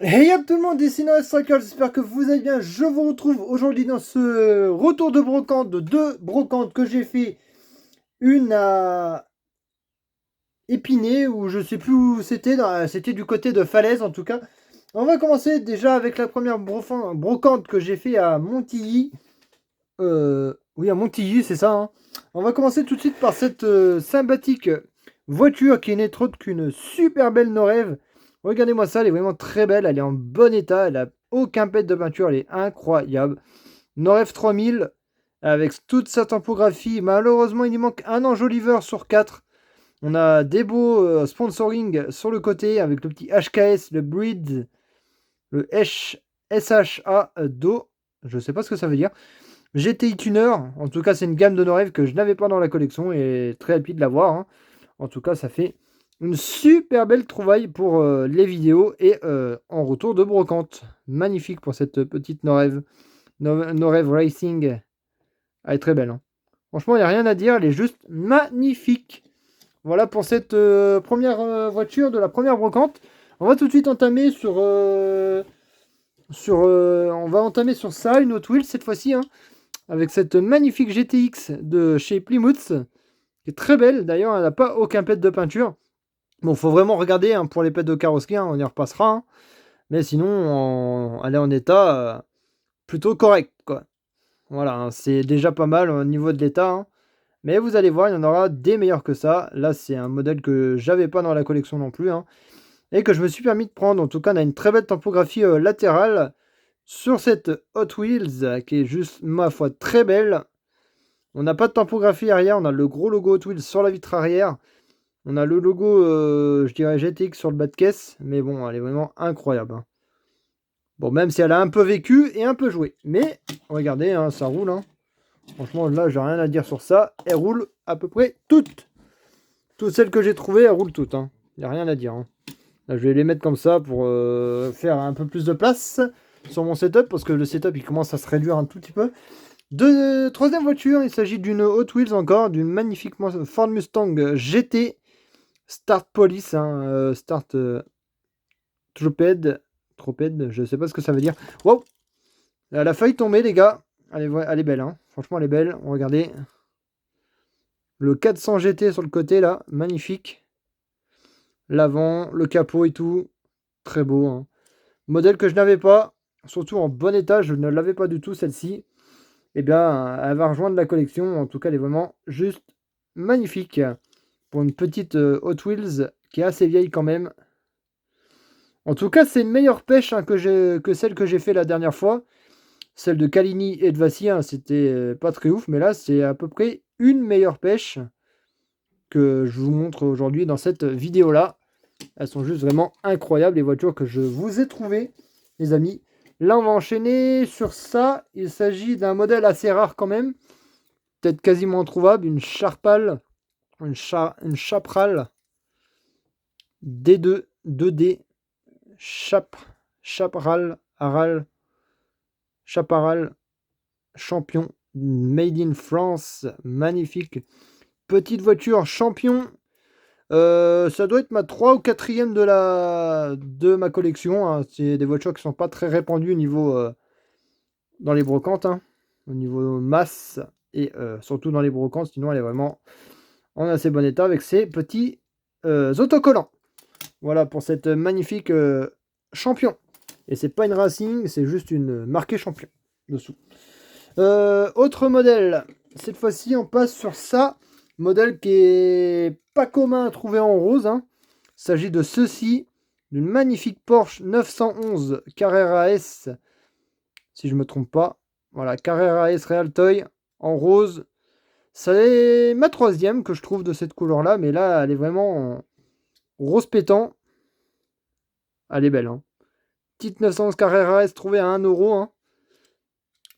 Hey up tout le monde, ici Noël Striker, j'espère que vous allez bien. Je vous retrouve aujourd'hui dans ce retour de brocante, de deux brocantes que j'ai fait. Une à Épinay, où je sais plus où c'était, c'était du côté de Falaise en tout cas. On va commencer déjà avec la première brocante que j'ai fait à Montilly. Oui, à Montilly, c'est ça, hein. On va commencer tout de suite par cette sympathique voiture qui n'est autre qu'une super belle Norève. Regardez-moi ça, elle est vraiment très belle, elle est en bon état, elle a aucun pet de peinture, elle est incroyable. Norève 3000 avec toute sa topographie. Malheureusement, il y manque un enjoliveur sur 4. On a des beaux sponsoring sur le côté avec le petit HKS, le Breed, le SHA Do. Je sais pas ce que ça veut dire. GTI Tuner, en tout cas c'est une gamme de Norève que je n'avais pas dans la collection et très happy de l'avoir, hein. En tout cas ça fait une super belle trouvaille pour les vidéos et en retour de brocante. Magnifique pour cette petite Norève. Norève Racing. Elle est très belle, hein. Franchement il n'y a rien à dire, elle est juste magnifique. Voilà pour cette première voiture de la première brocante. On va tout de suite entamer on va entamer sur ça, une Hot Wheels cette fois-ci, hein, avec cette magnifique GTX de chez Plymouth, qui est très belle. D'ailleurs, elle n'a pas aucun pet de peinture. Bon, faut vraiment regarder, hein, pour les pets de carrosserie, hein, on y repassera, hein. Mais sinon, elle est en état plutôt correct, quoi. Voilà, hein, c'est déjà pas mal au niveau de l'état, hein. Mais vous allez voir, il y en aura des meilleurs que ça. Là, c'est un modèle que j'avais pas dans la collection non plus, hein, et que je me suis permis de prendre. En tout cas, on a une très belle topographie latérale sur cette Hot Wheels qui est juste, ma foi, très belle. On n'a pas de topographie arrière, on a le gros logo Hot Wheels sur la vitre arrière. On a le logo, je dirais GTX sur le bas de caisse, mais bon, elle est vraiment incroyable, hein. Bon, même si elle a un peu vécu et un peu joué. Mais, regardez, hein, ça roule, hein. Franchement, là, j'ai rien à dire sur ça. Elle roule à peu près toutes. Toutes celles que j'ai trouvées, elles roulent toutes, hein. Il n'y a rien à dire, hein. Là, je vais les mettre comme ça pour faire un peu plus de place sur mon setup, parce que le setup, il commence à se réduire un tout petit peu. Troisième voiture, il s'agit d'une Hot Wheels encore, d'une magnifique Ford Mustang GT Start Police, hein, Start Troped, je sais pas ce que ça veut dire. Wow, elle a failli tomber, les gars. Elle est belle, hein. Franchement, elle est belle. Regardez le 400 GT sur le côté là, magnifique. L'avant, le capot et tout, très beau, hein. Modèle que je n'avais pas, surtout en bon état, je ne l'avais pas du tout celle-ci. Eh bien, elle va rejoindre la collection. En tout cas, elle est vraiment juste magnifique pour une petite Hot Wheels qui est assez vieille quand même. En tout cas, c'est une meilleure pêche, hein, que celle que j'ai fait la dernière fois. Celle de Caligny et de Vassy, hein, c'était pas très ouf, mais là, c'est à peu près une meilleure pêche que je vous montre aujourd'hui dans cette vidéo-là. Elles sont juste vraiment incroyables, les voitures que je vous ai trouvées, les amis. Là, on va enchaîner sur ça. Il s'agit d'un modèle assez rare quand même, peut-être quasiment introuvable, une Charpal, une Chaparral D2, 2D, Chaparral, Chaparral, champion, made in France, magnifique. Petite voiture champion. Ça doit être ma 3 ou 4e de ma collection, hein. C'est des voitures qui sont pas très répandues au niveau dans les brocantes, hein, au niveau masse et surtout dans les brocantes. Sinon, elle est vraiment en assez bon état avec ses petits autocollants. Voilà pour cette magnifique champion. Et c'est pas une Racing, c'est juste une marquée champion dessous. Autre modèle. Cette fois-ci, on passe sur ça. Modèle qui est pas commun à trouver en rose, hein. Il s'agit de ceci, d'une magnifique Porsche 911 Carrera S, si je me trompe pas. Voilà, Carrera S Real Toy en rose. C'est ma troisième que je trouve de cette couleur-là, mais là, elle est vraiment en rose pétant. Elle est belle, hein. Petite 911 Carrera S trouvée à 1 €, hein.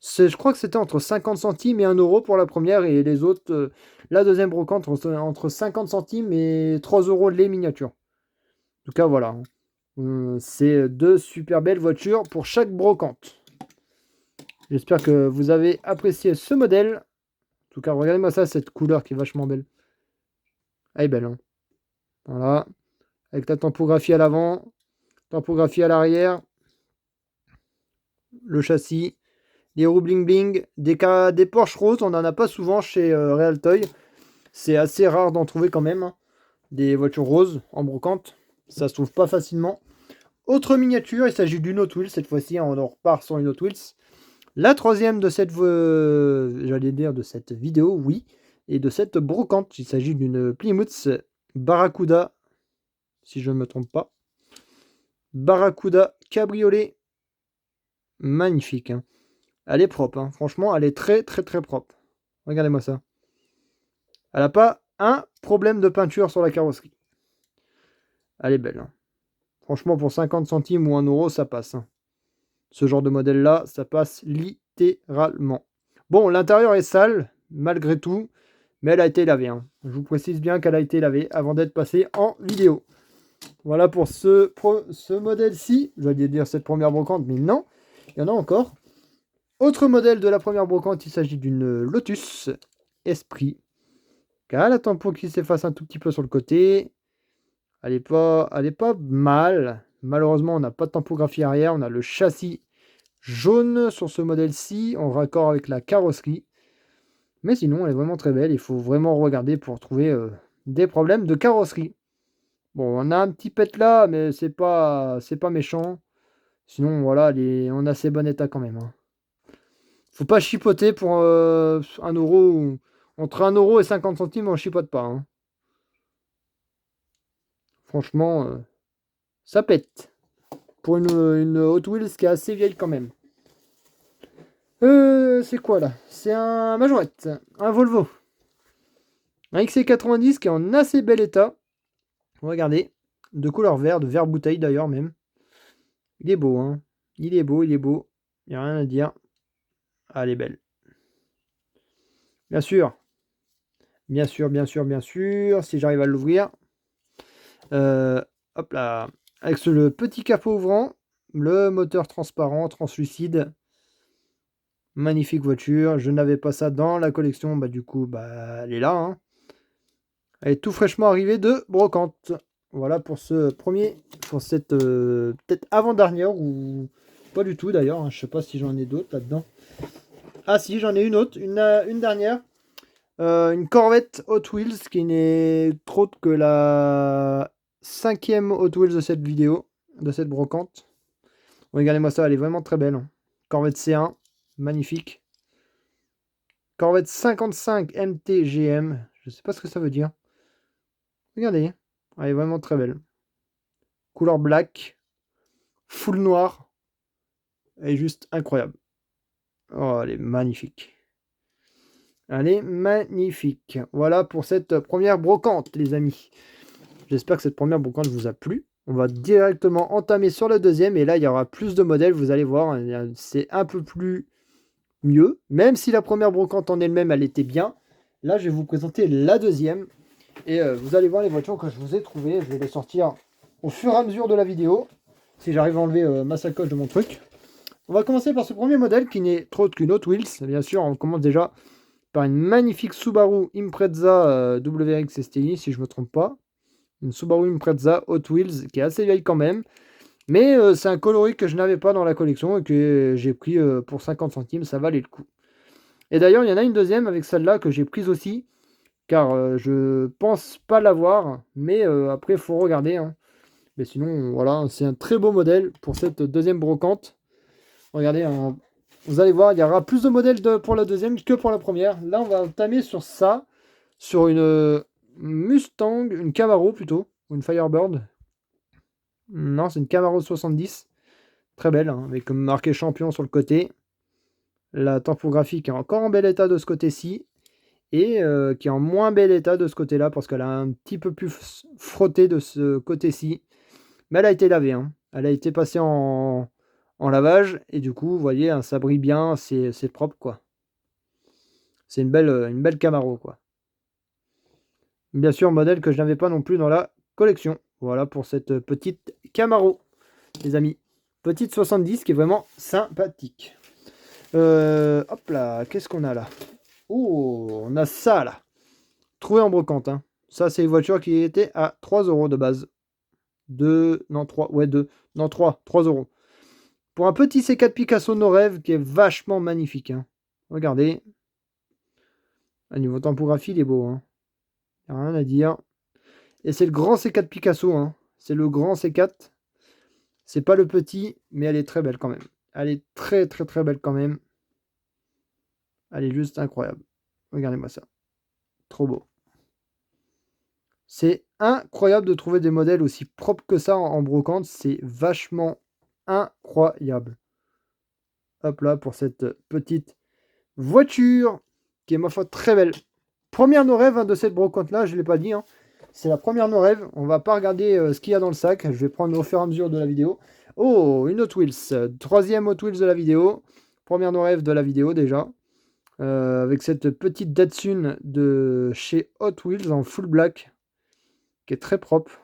Je crois que c'était entre 50 centimes et 1 € pour la première, et les autres, la deuxième brocante entre 50 centimes et 3 € les miniatures. En tout cas, voilà, hein. C'est deux super belles voitures pour chaque brocante. J'espère que vous avez apprécié ce modèle. En tout cas, regardez-moi ça, cette couleur qui est vachement belle. Elle est belle, hein. Voilà, avec la topographie à l'avant, topographie à l'arrière. le châssis, les roues bling bling, des Porsche roses, on n'en a pas souvent chez Real Toy. C'est assez rare d'en trouver quand même, hein. Des voitures roses en brocante, ça se trouve pas facilement. Autre miniature, il s'agit d'une Hot Wheels cette fois-ci, hein, on en repart sur une Hot Wheels. La troisième de cette, j'allais dire de cette vidéo, oui, et de cette brocante. Il s'agit d'une Plymouth Barracuda, si je ne me trompe pas. Barracuda Cabriolet. Magnifique, hein. Elle est propre, hein. Franchement, elle est très très très propre. Regardez-moi ça. Elle n'a pas un problème de peinture sur la carrosserie. Elle est belle, hein. Franchement, pour 50 centimes ou 1 euro, ça passe, hein. Ce genre de modèle-là, ça passe littéralement. Bon, l'intérieur est sale, malgré tout, mais elle a été lavée, hein. Je vous précise bien qu'elle a été lavée avant d'être passée en vidéo. Voilà pour ce modèle-ci. J'allais dire cette première brocante, mais non, il y en a encore. Autre modèle de la première brocante, il s'agit d'une Lotus Esprit. Car la tampon qui s'efface un tout petit peu sur le côté. Elle est pas mal. Malheureusement, on n'a pas de tampographie arrière. On a le châssis jaune sur ce modèle-ci, en raccord avec la carrosserie. Mais sinon, elle est vraiment très belle. Il faut vraiment regarder pour trouver des problèmes de carrosserie. Bon, on a un petit pet là, mais c'est pas méchant. Sinon, voilà, on a assez bon état quand même, hein. Faut pas chipoter pour 1 euro. Entre 1 euro et 50 centimes, on chipote pas, hein. Franchement, ça pète. Pour une Hot Wheels qui est assez vieille quand même. C'est quoi là? C'est un Majorette, un Volvo. Un XC90 qui est en assez bel état. Regardez, de couleur vert, de vert bouteille d'ailleurs même. Il est beau, hein. Il est beau, il est beau. Il n'y a rien à dire. Ah, elle est belle. Bien sûr. Bien sûr, bien sûr, bien sûr. Si j'arrive à l'ouvrir. Hop là. Avec le petit capot ouvrant. Le moteur transparent, translucide. Magnifique voiture. Je n'avais pas ça dans la collection. Bah du coup, bah elle est là, hein. Elle est tout fraîchement arrivée de brocante. Voilà pour ce premier, pour cette peut-être avant-dernière ou pas du tout d'ailleurs, hein. Je sais pas si j'en ai d'autres là-dedans. Ah si, j'en ai une autre, une dernière. Une Corvette Hot Wheels qui n'est trop autre que la 5e Hot Wheels de cette vidéo, de cette brocante. Regardez-moi ça, elle est vraiment très belle, hein. Corvette C1, magnifique. Corvette 55 MTGM, je sais pas ce que ça veut dire. Regardez, elle est vraiment très belle. Couleur black, full noir. Elle est juste incroyable. Oh, elle est magnifique. Elle est magnifique. Voilà pour cette première brocante, les amis. J'espère que cette première brocante vous a plu. On va directement entamer sur la deuxième. Et là, il y aura plus de modèles. Vous allez voir, c'est un peu plus mieux. Même si la première brocante en elle-même, elle était bien. Là, je vais vous présenter la deuxième. Et vous allez voir les voitures que je vous ai trouvées. Je vais les sortir au fur et à mesure de la vidéo. Si j'arrive à enlever ma sacoche de mon truc. On va commencer par ce premier modèle qui n'est trop autre qu'une Hot Wheels. Bien sûr, on commence déjà par une magnifique Subaru Impreza WRX STI, si je ne me trompe pas. Une Subaru Impreza Hot Wheels qui est assez vieille quand même. Mais c'est un coloris que je n'avais pas dans la collection et que j'ai pris pour 50 centimes. Ça valait le coup. Et d'ailleurs, il y en a une deuxième avec celle-là que j'ai prise aussi. Car je pense pas l'avoir. Mais après, il faut regarder, hein. Mais sinon, voilà, c'est un très beau modèle pour cette deuxième brocante. Regardez, hein, vous allez voir, il y aura plus de modèles pour la deuxième que pour la première. Là, on va entamer sur ça, sur une Mustang, une Camaro plutôt, ou une Firebird. Non, c'est une Camaro 70. Très belle, hein, avec marqué champion sur le côté. La typographie qui est encore en bel état de ce côté-ci. Et qui est en moins bel état de ce côté-là, parce qu'elle a un petit peu plus frotté de ce côté-ci. Mais elle a été lavée, hein. Elle a été passée en lavage. Et du coup, vous voyez, hein, ça brille bien, c'est propre, quoi. C'est une belle Camaro, quoi. Bien sûr, modèle que je n'avais pas non plus dans la collection. Voilà pour cette petite Camaro, les amis. Petite 70 qui est vraiment sympathique. Hop là, qu'est-ce qu'on a là? Oh, on a ça là. Trouvé en brocante, hein. Ça, c'est une voiture qui était à 3 € de base. 2, non 3, ouais 2, non 3 euros. Pour un petit C4 Picasso nos rêves qui est vachement magnifique. Hein. Regardez. À niveau tempographie, il est beau. Hein. Y a rien à dire. Et c'est le grand C4 Picasso. Hein. C'est le grand C4. C'est pas le petit, mais elle est très belle quand même. Elle est très très très belle quand même. Elle est juste incroyable. Regardez-moi ça. Trop beau. C'est incroyable de trouver des modèles aussi propres que ça en brocante. C'est vachement incroyable. Hop là, pour cette petite voiture qui est, ma foi, très belle. Première no rêve hein, de cette brocante-là, je ne l'ai pas dit. Hein. C'est la première no rêve. On va pas regarder ce qu'il y a dans le sac. Je vais prendre au fur et à mesure de la vidéo. Oh, une Hot Wheels. Troisième Hot Wheels de la vidéo. Première no rêve de la vidéo déjà. Avec cette petite Datsun de chez Hot Wheels en full black. Qui est très propre.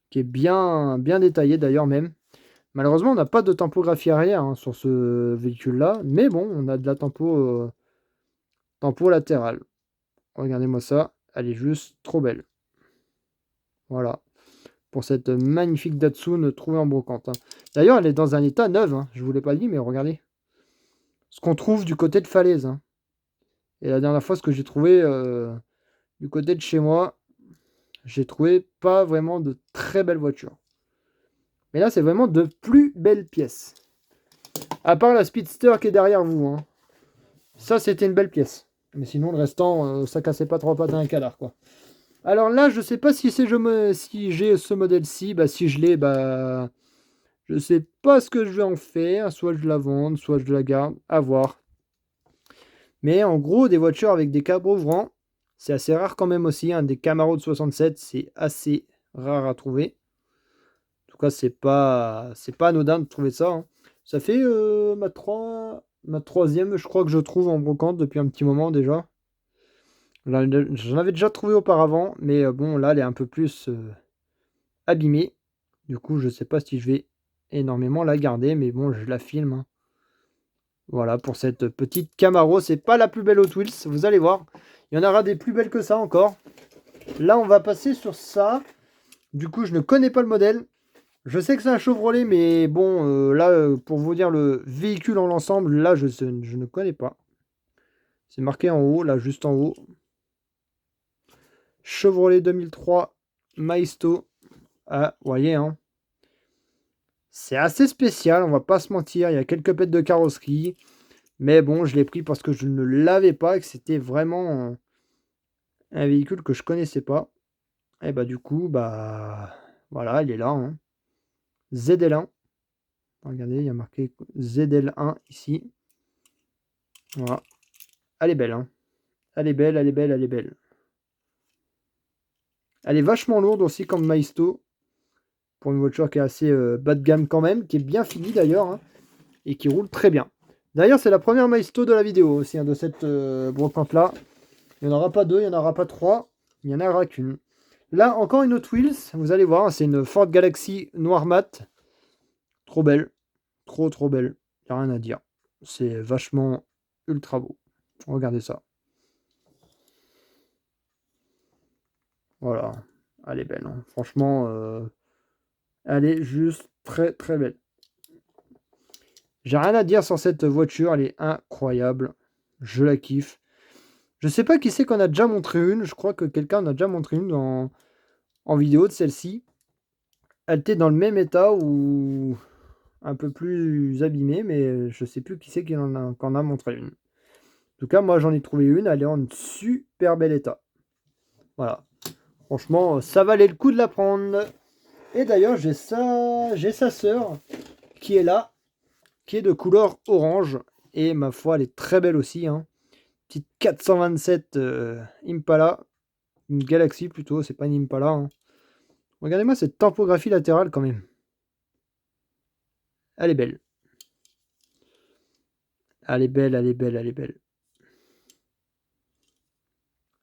Qui est bien détaillé d'ailleurs même. Malheureusement, on n'a pas de tempographie arrière hein, sur ce véhicule-là. Mais bon, on a de la tempo latérale. Regardez-moi ça. Elle est juste trop belle. Voilà. Pour cette magnifique Datsun trouvée en brocante. Hein. D'ailleurs, elle est dans un état neuf. Hein. Je ne vous l'ai pas dit, mais regardez. Ce qu'on trouve du côté de Falaise. Hein. Et la dernière fois, ce que j'ai trouvé du côté de chez moi, j'ai trouvé pas vraiment de très belles voitures. Mais là, c'est vraiment de plus belles pièces. À part la Speedster qui est derrière vous. Hein. Ça, c'était une belle pièce. Mais sinon, le restant, ça cassait pas trois pattes à un canard, quoi. Alors là, je sais pas si j'ai ce modèle-ci. Bah, si je l'ai, bah, je sais pas ce que je vais en faire. Soit je la vends, soit je la garde. À voir. Mais en gros, des voitures avec des capot ouvrants, c'est assez rare quand même aussi. Hein. Des Camaro de 67, c'est assez rare à trouver. En tout cas, c'est pas anodin de trouver ça. Hein. Ça fait ma troisième, je crois que je trouve en brocante depuis un petit moment déjà. J'en avais déjà trouvé auparavant, mais bon, là, elle est un peu plus abîmée. Du coup, je sais pas si je vais énormément la garder, mais bon, je la filme. Hein. Voilà, pour cette petite Camaro. C'est pas la plus belle Hot Wheels, vous allez voir. Il y en aura des plus belles que ça encore. Là, on va passer sur ça. Du coup, je ne connais pas le modèle. Je sais que c'est un Chevrolet, mais bon, là, pour vous dire le véhicule en l'ensemble, là, je ne connais pas. C'est marqué en haut, là, juste en haut. Chevrolet 2003 Maisto. Ah, vous voyez, hein. C'est assez spécial, on va pas se mentir. Il y a quelques pètes de carrosserie. Mais bon, je l'ai pris parce que je ne l'avais pas et que c'était vraiment un véhicule que je connaissais pas. Et bah du coup, bah voilà, il est là. Hein. ZL1. Regardez, il y a marqué ZL1 ici. Voilà. Elle est belle, hein. Elle est belle, elle est belle, elle est belle. Elle est vachement lourde aussi comme Maisto. Pour une voiture qui est assez bas de gamme quand même, qui est bien finie d'ailleurs. Hein, et qui roule très bien. D'ailleurs, c'est la première Maisto de la vidéo aussi, hein, de cette brocante-là. Il n'y en aura pas deux, il n'y en aura pas trois. Il n'y en aura qu'une. Là, encore une Hot Wheels. Vous allez voir, c'est une Ford Galaxy noir mat. Trop belle. Trop, trop belle. Il n'y a rien à dire. C'est vachement ultra beau. Regardez ça. Voilà. Elle est belle. Hein. Franchement, elle est juste très, très belle. J'ai rien à dire sur cette voiture. Elle est incroyable. Je la kiffe. Je sais pas qui c'est qu'on a déjà montré une. Je crois que quelqu'un en a déjà montré une en vidéo de celle-ci. Elle était dans le même état ou un peu plus abîmée, mais je sais plus qui c'est qu'en a montré une. En tout cas, moi j'en ai trouvé une. Elle est en super bel état. Voilà. Franchement, ça valait le coup de la prendre. Et d'ailleurs, j'ai sa sœur qui est là, qui est de couleur orange. Et ma foi, elle est très belle aussi. Hein. Petite 427 Impala. Une Galaxy plutôt, c'est pas une Impala. Hein. Regardez-moi cette tempographie latérale quand même. Elle est belle. Elle est belle, elle est belle, elle est belle.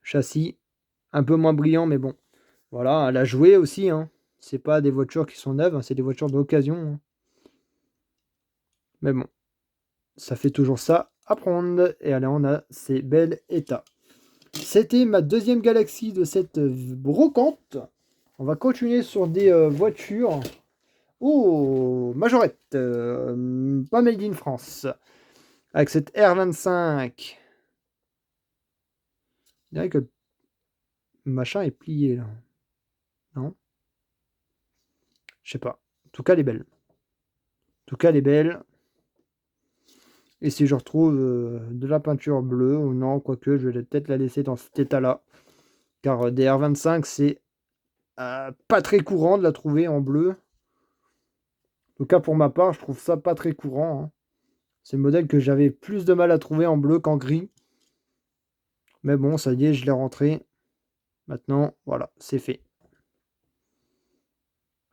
Châssis, un peu moins brillant, mais bon. Voilà, elle a joué aussi. Hein. C'est pas des voitures qui sont neuves, hein, c'est des voitures d'occasion. Hein. Mais bon, ça fait toujours ça à prendre. Et allez, on a ces bel état. C'était ma deuxième Galaxy de cette brocante. On va continuer sur des voitures. Oh, majorette, pas Made in France. Avec cette R25. Je dirais que le machin est plié là. Non? Je sais pas. En tout cas, elle est belle. En tout cas, elle est belle. Et si je retrouve de la peinture bleue ou non, quoique je vais peut-être la laisser dans cet état-là. Car des R25, c'est pas très courant de la trouver en bleu. En tout cas, pour ma part, je trouve ça pas très courant. Hein. C'est le modèle que j'avais plus de mal à trouver en bleu qu'en gris. Mais bon, ça y est, je l'ai rentré. Maintenant, voilà, c'est fait.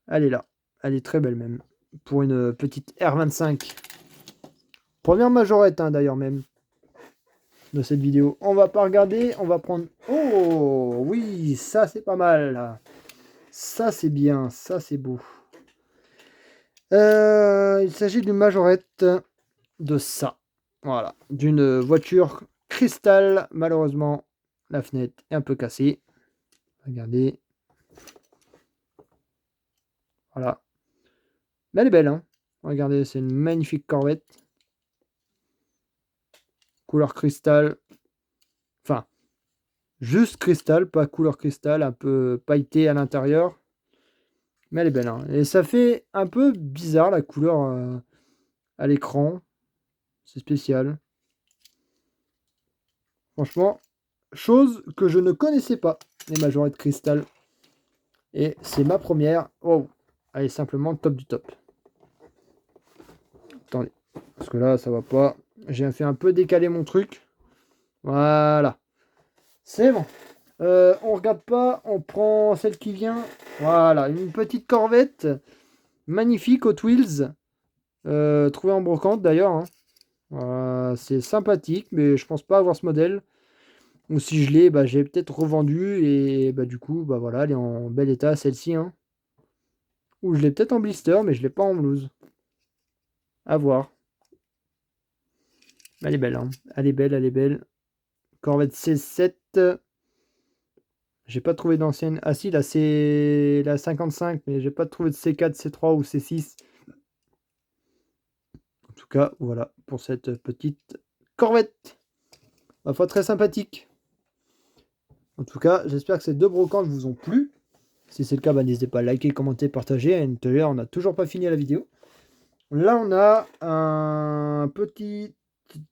Elle est là. Elle est très belle même. Pour une petite R25. Première majorette, hein, d'ailleurs, même. De cette vidéo. On va pas regarder. On va prendre... Oh, oui, ça, c'est pas mal. Ça, c'est bien. Ça, c'est beau. Il s'agit d'une majorette de ça. Voilà. D'une voiture cristal. Malheureusement, la fenêtre est un peu cassée. Regardez. Voilà. Mais elle est belle, hein. Regardez, c'est une magnifique Corvette. Couleur cristal. Enfin, juste cristal, pas couleur cristal, un peu pailleté à l'intérieur. Mais elle est belle, hein. Et ça fait un peu bizarre la couleur à l'écran. C'est spécial. Franchement, chose que je ne connaissais pas, les majorettes cristal. Et c'est ma première. Oh, elle est simplement top du top. Attendez, parce que là, ça va pas. J'ai fait un peu décaler mon truc. Voilà. C'est bon. On regarde pas, on prend celle qui vient. Voilà, une petite Corvette. Magnifique, Hot Wheels. Trouvée en brocante d'ailleurs. Hein. Voilà, c'est sympathique, mais je pense pas avoir ce modèle. Ou si je l'ai, bah, j'ai peut-être revendu. Et bah, du coup, bah, voilà, elle est en bel état, celle-ci. Hein. Ou je l'ai peut-être en blister, mais je l'ai pas en blouse. À voir. Elle est belle, hein. Elle est belle, elle est belle. Corvette C7. J'ai pas trouvé d'ancienne. Ah si, là c'est la 55, mais j'ai pas trouvé de C4, C3 ou C6. En tout cas, voilà pour cette petite Corvette. Ma foi, très sympathique. En tout cas, j'espère que ces deux brocantes vous ont plu. Si c'est le cas, bah, n'hésitez pas à liker, commenter, partager. Et on n'a toujours pas fini la vidéo. Là, on a un petit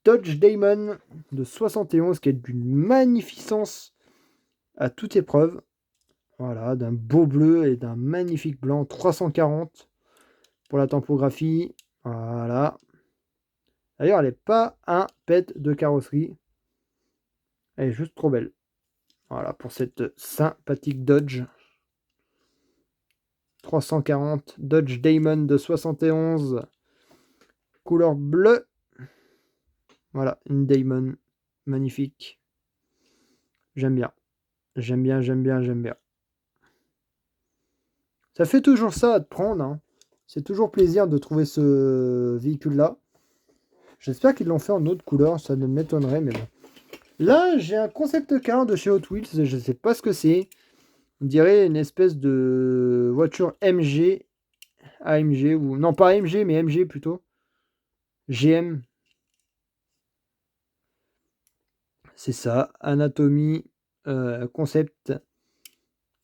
Dodge Damon de 71 qui est d'une magnificence à toute épreuve. Voilà, d'un beau bleu et d'un magnifique blanc. 340 pour la tempographie. Voilà. D'ailleurs, elle n'est pas un pet de carrosserie. Elle est juste trop belle. Voilà, pour cette sympathique Dodge. 340 Dodge Damon de 71. Couleur bleue. Voilà, une Damon. Magnifique. J'aime bien. J'aime bien, j'aime bien, j'aime bien. Ça fait toujours ça à te prendre. Hein. C'est toujours plaisir de trouver ce véhicule-là. J'espère qu'ils l'ont fait en autre couleur. Ça ne m'étonnerait, mais bon. Là, j'ai un concept car de chez Hot Wheels. Je ne sais pas ce que c'est. On dirait une espèce de voiture MG. AMG ou... Non, pas AMG, mais MG plutôt. GM. C'est ça. Anatomie. Concept.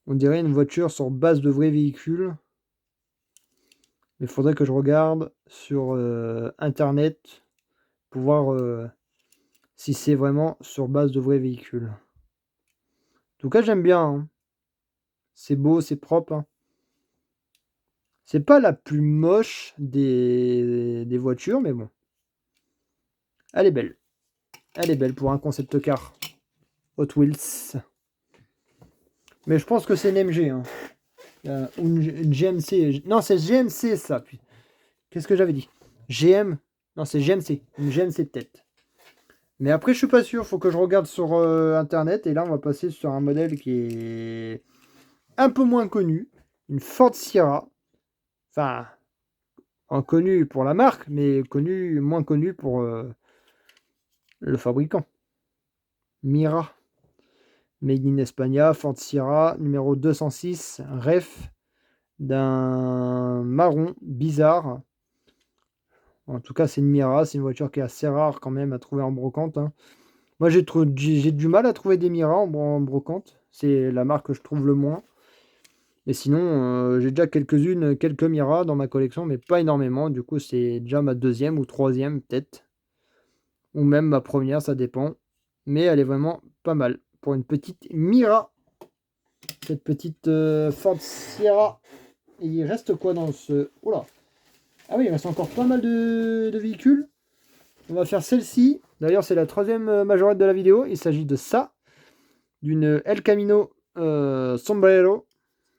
On dirait une voiture sur base de vrais véhicules. Mais il faudrait que je regarde sur Internet pour voir si c'est vraiment sur base de vrais véhicules. En tout cas, j'aime bien. Hein. C'est beau, c'est propre. Hein. C'est pas la plus moche des voitures, mais bon. Elle est belle. Elle est belle pour un concept car. Hot Wheels. Mais je pense que c'est une MG. Hein. Ou une GMC. Non, c'est GMC ça. Qu'est-ce que j'avais dit? GM. Non, c'est GMC. Une GMC peut-être. Mais après, je suis pas sûr. Faut que je regarde sur Internet. Et là, on va passer sur un modèle qui est un peu moins connu. Une Ford Sierra. Enfin, connu pour la marque, mais moins connu pour le fabricant. Mira. Made in España, Ford Sierra, numéro 206, ref d'un marron bizarre. En tout cas, c'est une Mira. C'est une voiture qui est assez rare quand même à trouver en brocante, hein. Moi, j'ai du mal à trouver des Mira en brocante. C'est la marque que je trouve le moins. Et sinon, j'ai déjà quelques Mira dans ma collection, mais pas énormément. Du coup, c'est déjà ma deuxième ou troisième, peut-être. Ou même ma première, ça dépend. Mais elle est vraiment pas mal. Pour une petite Mira. Cette petite Ford Sierra. Et il reste quoi dans ce... Oula. Ah oui, il reste encore pas mal de véhicules. On va faire celle-ci. D'ailleurs, c'est la troisième majorette de la vidéo. Il s'agit de ça. D'une El Camino Sombrero.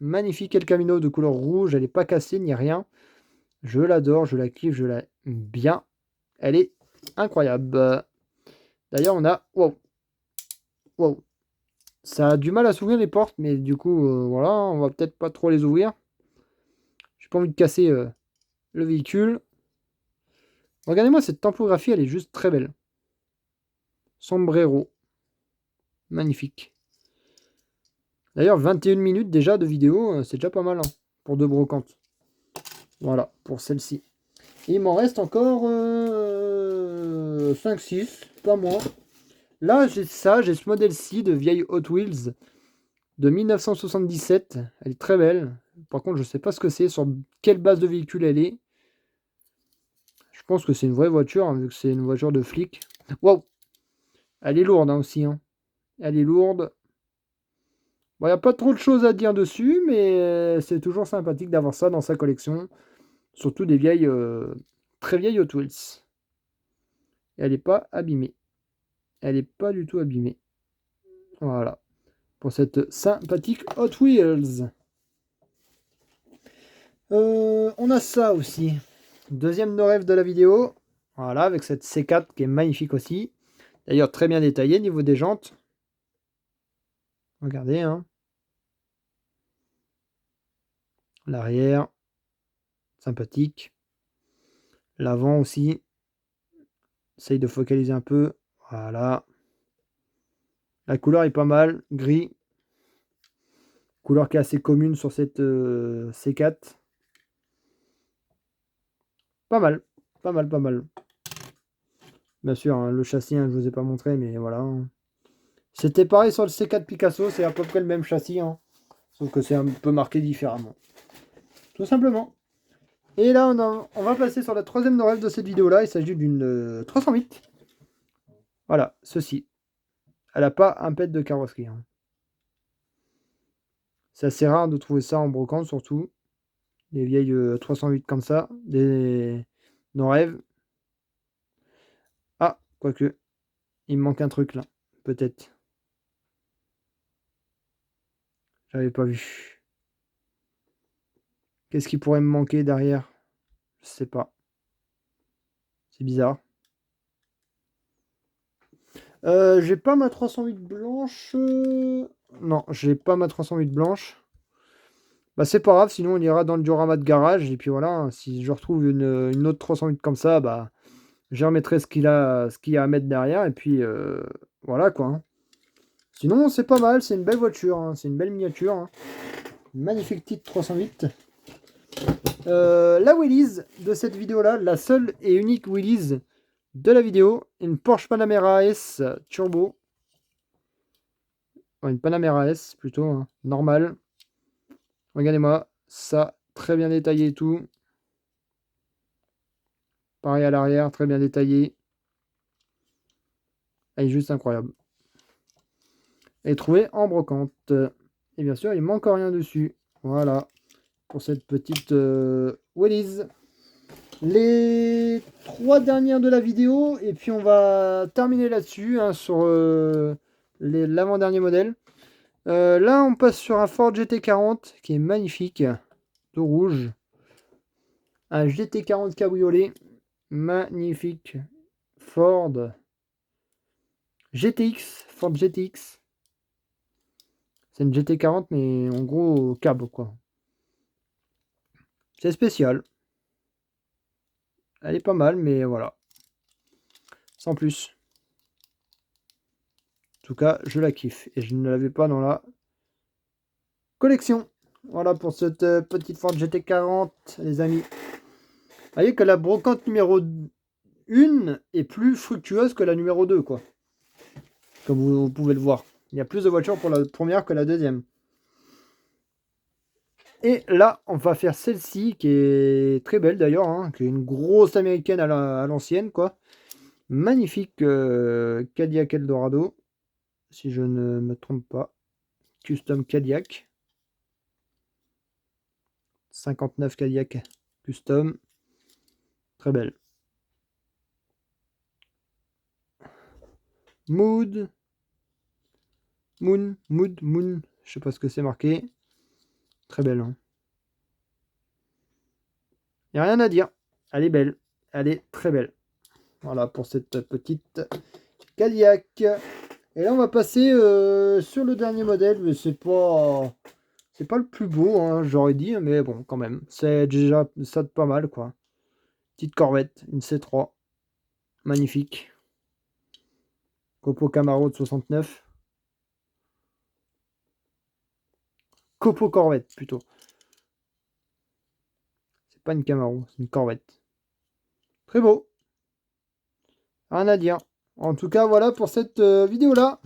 Magnifique El Camino de couleur rouge. Elle n'est pas cassée, ni rien. Je l'adore, je la kiffe, je l'aime bien. Elle est incroyable. D'ailleurs, on a... Wow. Wow. Ça a du mal à s'ouvrir les portes, mais du coup, voilà, on va peut-être pas trop les ouvrir. J'ai pas envie de casser le véhicule. Regardez-moi cette typographie, elle est juste très belle. Sombrero. Magnifique. D'ailleurs, 21 minutes déjà de vidéo, c'est déjà pas mal, hein, pour deux brocantes. Voilà, pour celle-ci. Et il m'en reste encore 5-6, pas moins. Là, j'ai ce modèle-ci de vieille Hot Wheels de 1977. Elle est très belle. Par contre, je sais pas ce que c'est, sur quelle base de véhicule elle est. Je pense que c'est une vraie voiture, hein, vu que c'est une voiture de flic. Waouh! Elle est lourde, hein, aussi, hein. Elle est lourde. Bon, il n'y a pas trop de choses à dire dessus, mais c'est toujours sympathique d'avoir ça dans sa collection. Surtout des vieilles, très vieilles Hot Wheels. Et elle n'est pas abîmée. Elle n'est pas du tout abîmée. Voilà. Pour cette sympathique Hot Wheels. On a ça aussi. Deuxième no rêve de la vidéo. Voilà, avec cette C4 qui est magnifique aussi. D'ailleurs, très bien détaillée au niveau des jantes. Regardez, hein. L'arrière. Sympathique. L'avant aussi. Essaye de focaliser un peu. Voilà. La couleur est pas mal. Gris. Couleur qui est assez commune sur cette C4. Pas mal. Pas mal, pas mal. Bien sûr, hein, le châssis, hein, je vous ai pas montré, mais voilà. C'était pareil sur le C4 Picasso. C'est à peu près le même châssis, hein, sauf que c'est un peu marqué différemment. Tout simplement. Et là, on va passer sur la troisième no rêve de cette vidéo-là. Il s'agit d'une 308. Voilà, ceci. Elle n'a pas un pet de carrosserie, hein. C'est assez rare de trouver ça en brocante, surtout. Des vieilles 308 comme ça. Des no rêves. Ah, quoique. Il me manque un truc là. Peut-être. J'avais pas vu. Qu'est-ce qui pourrait me manquer derrière? Je sais pas. C'est bizarre. J'ai pas ma 308 blanche. Non, j'ai pas ma 308 blanche. Bah c'est pas grave, sinon on ira dans le diorama de garage. Et puis voilà, hein, si je retrouve une autre 308 comme ça, bah je remettrai ce qu'il y a à mettre derrière. Et puis voilà quoi, hein. Sinon c'est pas mal, c'est une belle voiture, hein, c'est une belle miniature, hein. Une magnifique petite 308. La Willys de cette vidéo-là, la seule et unique Willys de la vidéo, une Porsche Panamera S Turbo. Une Panamera S plutôt, hein, normale. Regardez-moi, ça, très bien détaillé et tout. Pareil à l'arrière, très bien détaillé. Elle est juste incroyable. Elle est trouvée en brocante. Et bien sûr, il manque rien dessus. Voilà, pour cette petite Willys. Les 3 dernières de la vidéo, et puis on va terminer là-dessus, hein, sur l'avant-dernier modèle. Là, on passe sur un Ford GT40 qui est magnifique, tout rouge. Un GT40 cabriolet, magnifique. Ford GTX, Ford GTX. C'est une GT40, mais en gros, cab, quoi. C'est spécial. Elle est pas mal, mais voilà. Sans plus. En tout cas, je la kiffe. Et je ne l'avais pas dans la collection. Voilà pour cette petite Ford GT40, les amis. voyez que la brocante numéro 1 est plus fructueuse que la numéro 2, quoi. Comme vous pouvez le voir. Il y a plus de voitures pour la première que la deuxième. Et là, on va faire celle-ci, qui est très belle d'ailleurs, hein, qui est une grosse américaine à l'ancienne, quoi. Magnifique Cadillac Eldorado, si je ne me trompe pas. Custom Cadillac. 59 Cadillac Custom. Très belle. Mood. Moon. Je sais pas ce que c'est marqué. Très belle. Hein. Il n'y a rien à dire. Elle est belle. Elle est très belle. Voilà pour cette petite Cadillac. Et là, on va passer sur le dernier modèle. Mais c'est pas le plus beau, hein, j'aurais dit. Mais bon, quand même. C'est déjà ça de pas mal, quoi. Petite Corvette, une C3. Magnifique. Copo Camaro de 69. Copo Corvette, plutôt. C'est pas une Camaro, c'est une Corvette. Très beau. Rien à dire. En tout cas, voilà pour cette vidéo-là.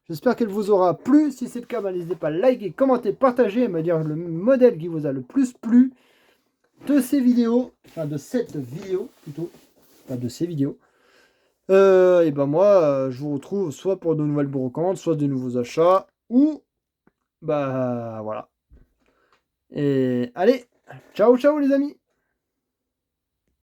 J'espère qu'elle vous aura plu. Si c'est le cas, n'hésitez pas à liker, commenter, partager et me dire le modèle qui vous a le plus plu de ces vidéos. Enfin, de cette vidéo, plutôt. Pas de ces vidéos. Et ben moi, je vous retrouve soit pour de nouvelles brocantes, soit de nouveaux achats, ou... Bah, voilà. Et allez, ciao, ciao les amis!